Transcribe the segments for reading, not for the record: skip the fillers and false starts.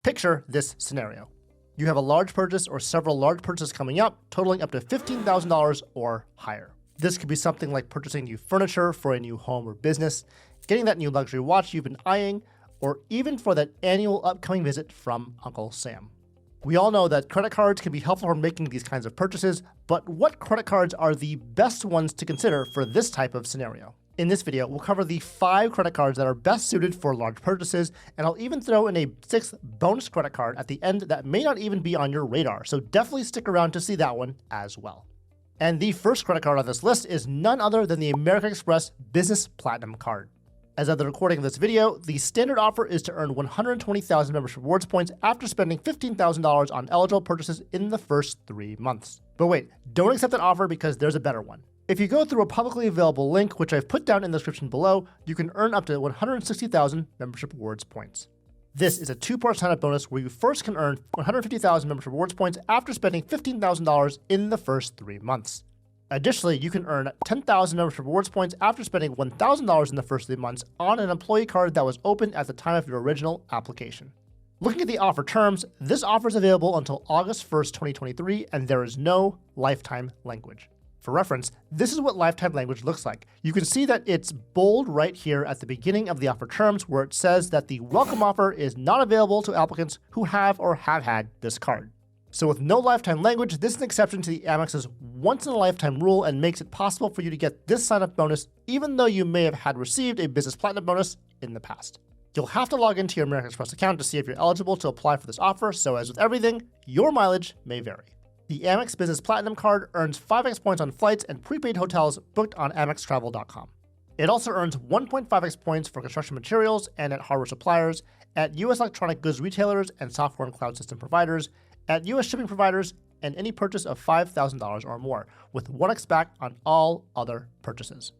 Picture this scenario. You have a large purchase or several large purchases coming up, totaling up to $15,000 or higher. This could be something like purchasing new furniture for a new home or business, getting that new luxury watch you've been eyeing, or even for that annual upcoming visit from Uncle Sam. We all know that credit cards can be helpful for making these kinds of purchases, but what credit cards are the best ones to consider for this type of scenario? In this video, we'll cover the 5 credit cards that are best suited for large purchases, and I'll even throw in a 6th bonus credit card at the end that may not even be on your radar, so definitely stick around to see that one as well. And the first credit card on this list is none other than the American Express Business Platinum Card. As of the recording of this video, the standard offer is to earn 120,000 membership rewards points after spending $15,000 on eligible purchases in the first 3 months. But wait, don't accept that offer because there's a better one. If you go through a publicly available link, which I've put down in the description below, you can earn up to 160,000 membership rewards points. This is a 2-part sign-up bonus where you first can earn 150,000 membership rewards points after spending $15,000 in the first 3 months. Additionally, you can earn 10,000 membership rewards points after spending $1,000 in the first 3 months on an employee card that was opened at the time of your original application. Looking at the offer terms, this offer is available until August 1st, 2023, and there is no lifetime language. For reference, this is what lifetime language looks like. You can see that it's bold right here at the beginning of the offer terms where it says that the welcome offer is not available to applicants who have or have had this card. So with no lifetime language, this is an exception to the Amex's once-in-a-lifetime rule and makes it possible for you to get this sign-up bonus even though you may have had received a Business Platinum bonus in the past. You'll have to log into your American Express account to see if you're eligible to apply for this offer, so as with everything, your mileage may vary. The Amex Business Platinum Card earns 5x points on flights and prepaid hotels booked on AmexTravel.com. It also earns 1.5x points for construction materials and at hardware suppliers, at U.S. electronic goods retailers and software and cloud system providers, at U.S. shipping providers, and any purchase of $5,000 or more, with 1x back on all other purchases.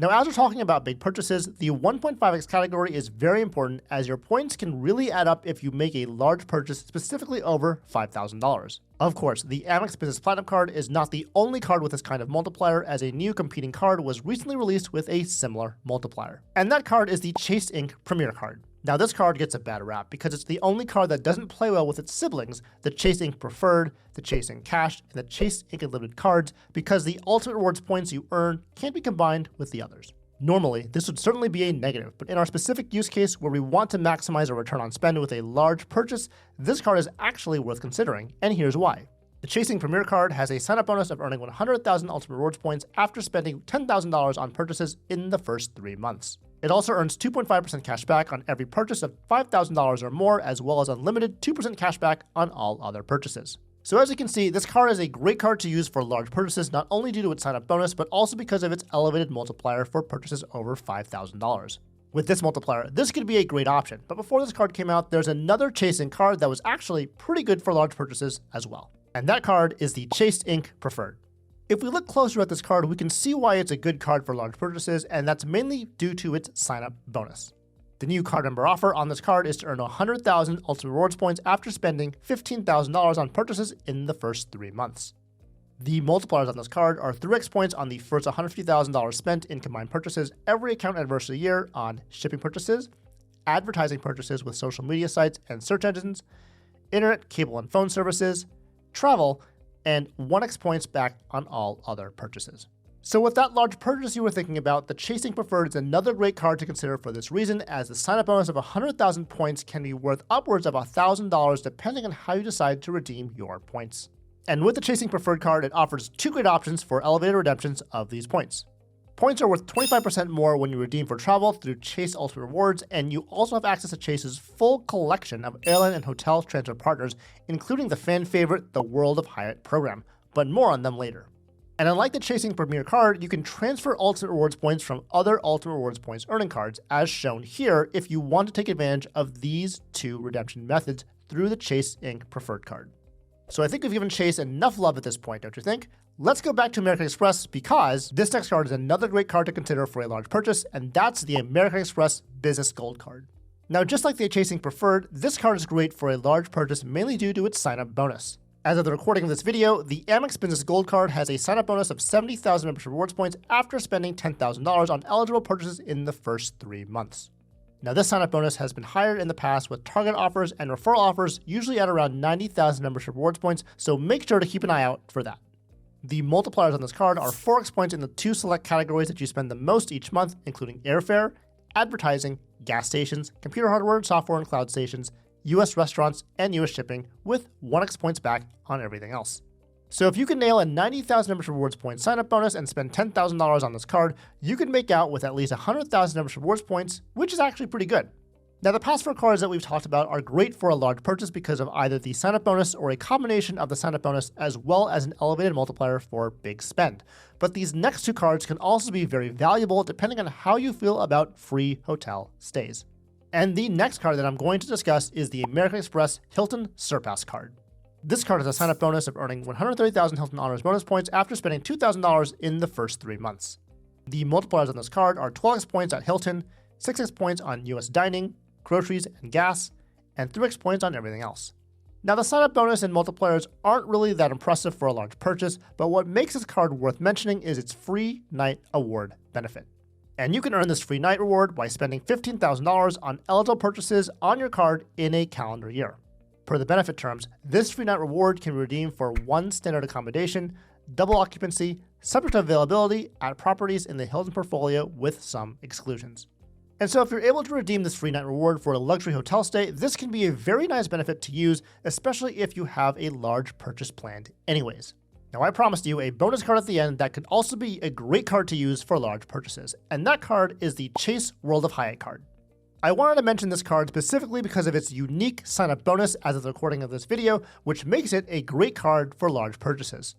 Now, as we're talking about big purchases, the 1.5x category is very important as your points can really add up if you make a large purchase specifically over $5,000. Of course, the Amex Business Platinum Card is not the only card with this kind of multiplier, as a new competing card was recently released with a similar multiplier. And that card is the Chase Ink Premier Card. Now, this card gets a bad rap because it's the only card that doesn't play well with its siblings, the Chase Ink Preferred, the Chase Ink Cash, and the Chase Ink Unlimited cards, because the ultimate rewards points you earn can't be combined with the others. Normally, this would certainly be a negative, but in our specific use case where we want to maximize our return on spend with a large purchase, this card is actually worth considering, and here's why. The Chase Ink Premier Card has a sign-up bonus of earning 100,000 ultimate rewards points after spending $10,000 on purchases in the first 3 months. It also earns 2.5% cash back on every purchase of $5,000 or more, as well as unlimited 2% cash back on all other purchases. So as you can see, this card is a great card to use for large purchases, not only due to its sign-up bonus, but also because of its elevated multiplier for purchases over $5,000. With this multiplier, this could be a great option, but before this card came out, there's another Chase Ink card that was actually pretty good for large purchases as well. And that card is the Chase Ink Preferred. If we look closer at this card, we can see why it's a good card for large purchases, and that's mainly due to its sign-up bonus. The new card member offer on this card is to earn 100,000 ultimate rewards points after spending $15,000 on purchases in the first 3 months. The multipliers on this card are 3x points on the first $150,000 spent in combined purchases every account anniversary year on shipping purchases, advertising purchases with social media sites and search engines, internet, cable, and phone services, travel, and 1x points back on all other purchases. So with that large purchase you were thinking about, the Chase Ink Preferred is another great card to consider for this reason, as the sign-up bonus of 100,000 points can be worth upwards of $1,000 depending on how you decide to redeem your points. And with the Chase Ink Preferred card, it offers 2 great options for elevated redemptions of these points. Points are worth 25% more when you redeem for travel through Chase Ultimate Rewards, and you also have access to Chase's full collection of airline and hotel transfer partners, including the fan favorite, the World of Hyatt program, but more on them later. And unlike the Chase Ink Premier card, you can transfer Ultimate Rewards points from other Ultimate Rewards points earning cards, as shown here, if you want to take advantage of these 2 redemption methods through the Chase Ink Preferred card. So I think we've given Chase enough love at this point, don't you think? Let's go back to American Express because this next card is another great card to consider for a large purchase, and that's the American Express Business Gold Card. Now, just like the Chase Ink Preferred, this card is great for a large purchase mainly due to its sign-up bonus. As of the recording of this video, the Amex Business Gold Card has a sign-up bonus of 70,000 membership rewards points after spending $10,000 on eligible purchases in the first 3 months. Now, this sign-up bonus has been higher in the past with target offers and referral offers, usually at around 90,000 membership rewards points, so make sure to keep an eye out for that. The multipliers on this card are 4x points in the 2 select categories that you spend the most each month, including airfare, advertising, gas stations, computer hardware and software and cloud stations, US restaurants, and US shipping, with 1x points back on everything else. So if you can nail a 90,000 membership rewards points sign-up bonus and spend $10,000 on this card, you can make out with at least 100,000 membership rewards points, which is actually pretty good. Now, the past 4 cards that we've talked about are great for a large purchase because of either the sign-up bonus or a combination of the sign-up bonus as well as an elevated multiplier for big spend. But these next 2 cards can also be very valuable depending on how you feel about free hotel stays. And the next card that I'm going to discuss is the American Express Hilton Surpass card. This card has a sign-up bonus of earning 130,000 Hilton Honors bonus points after spending $2,000 in the first 3 months. The multipliers on this card are 12x points at Hilton, 6x points on US dining, groceries, and gas, and 3x points on everything else. Now, the sign-up bonus and multipliers aren't really that impressive for a large purchase, but what makes this card worth mentioning is its free night award benefit. And you can earn this free night reward by spending $15,000 on eligible purchases on your card in a calendar year. Per the benefit terms, this free night reward can be redeemed for 1 standard accommodation, double occupancy, subject to availability at properties in the Hilton portfolio with some exclusions. And so if you're able to redeem this free night reward for a luxury hotel stay, this can be a very nice benefit to use, especially if you have a large purchase planned anyways. Now, I promised you a bonus card at the end that could also be a great card to use for large purchases, and that card is the Chase World of Hyatt card. I wanted to mention this card specifically because of its unique sign-up bonus as of the recording of this video, which makes it a great card for large purchases.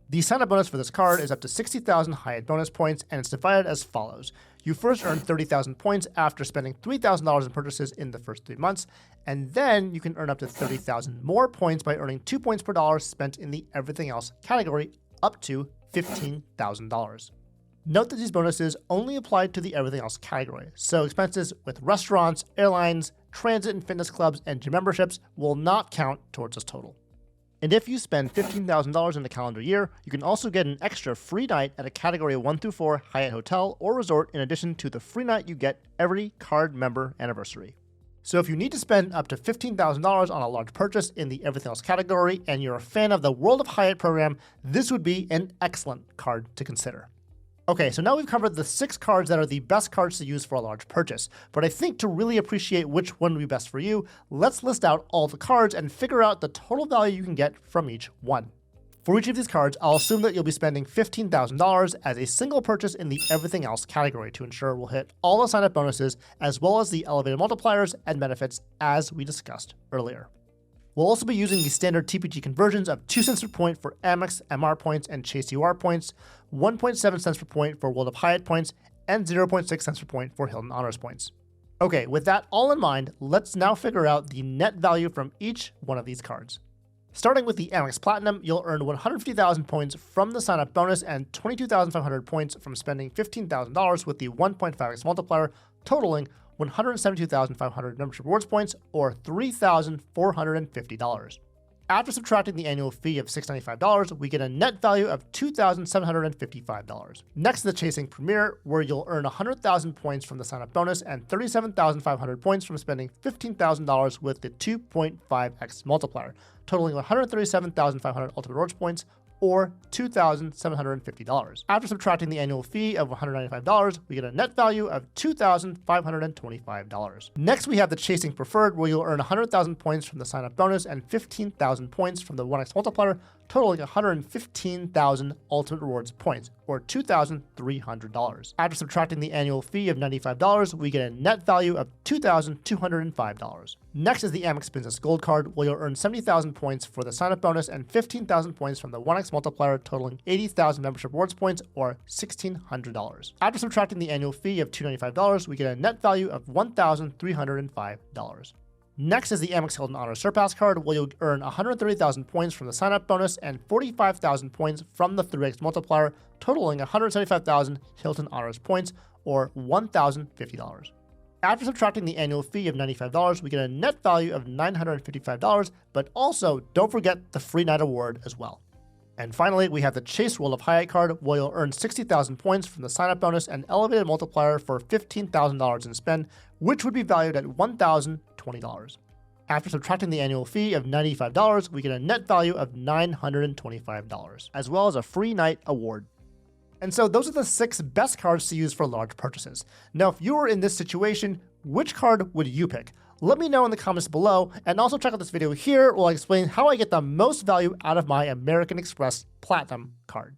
The sign-up bonus for this card is up to 60,000 Hyatt bonus points, and it's divided as follows. You first earn 30,000 points after spending $3,000 in purchases in the first 3 months, and then you can earn up to 30,000 more points by earning 2 points per dollar spent in the everything else category, up to $15,000. Note that these bonuses only apply to the everything else category, so expenses with restaurants, airlines, transit and fitness clubs, and gym memberships will not count towards this total. And if you spend $15,000 in the calendar year, you can also get an extra free night at a category 1 through 4 Hyatt hotel or resort in addition to the free night you get every card member anniversary. So if you need to spend up to $15,000 on a large purchase in the everything else category and you're a fan of the World of Hyatt program, this would be an excellent card to consider. Okay, so now we've covered the 6 cards that are the best cards to use for a large purchase, but I think to really appreciate which one would be best for you, let's list out all the cards and figure out the total value you can get from each one. For each of these cards, I'll assume that you'll be spending $15,000 as a single purchase in the everything else category to ensure we'll hit all the sign-up bonuses as well as the elevated multipliers and benefits as we discussed earlier. We'll also be using the standard TPG conversions of 2 cents per point for Amex MR points and Chase UR points, 1.7 cents per point for World of Hyatt points, and 0.6 cents per point for Hilton Honors points. Okay, with that all in mind, let's now figure out the net value from each one of these cards. Starting with the Amex Platinum, you'll earn 150,000 points from the sign-up bonus and 22,500 points from spending $15,000 with the 1.5x multiplier, totaling 172,500 membership rewards points, or $3,450. After subtracting the annual fee of $695, we get a net value of $2,755. Next is the Chasing Premier, where you'll earn 100,000 points from the sign-up bonus and 37,500 points from spending $15,000 with the 2.5x multiplier, totaling 137,500 ultimate rewards points, or $2,750. After subtracting the annual fee of $195, we get a net value of $2,525. Next, we have the Chasing Preferred, where you'll earn 100,000 points from the sign-up bonus and 15,000 points from the 1x multiplier, totaling 115,000 ultimate rewards points, or $2,300. After subtracting the annual fee of $95, we get a net value of $2,205. Next is the Amex Business Gold Card, where you'll earn 70,000 points for the sign-up bonus and 15,000 points from the 1x multiplier, totaling 80,000 membership rewards points, or $1,600. After subtracting the annual fee of $295, we get a net value of $1,305. Next is the Amex Hilton Honors Surpass card, where you'll earn 130,000 points from the sign-up bonus and 45,000 points from the 3x multiplier, totaling 175,000 Hilton Honors points, or $1,050. After subtracting the annual fee of $95, we get a net value of $955, but also don't forget the free night award as well. And finally, we have the Chase World of Hyatt card, where you'll earn 60,000 points from the sign-up bonus and elevated multiplier for $15,000 in spend, which would be valued at $1,020. After subtracting the annual fee of $95, we get a net value of $925, as well as a free night award. And so those are the 6 best cards to use for large purchases. Now, if you were in this situation, which card would you pick? Let me know in the comments below, and also check out this video here where I explain how I get the most value out of my American Express Platinum card.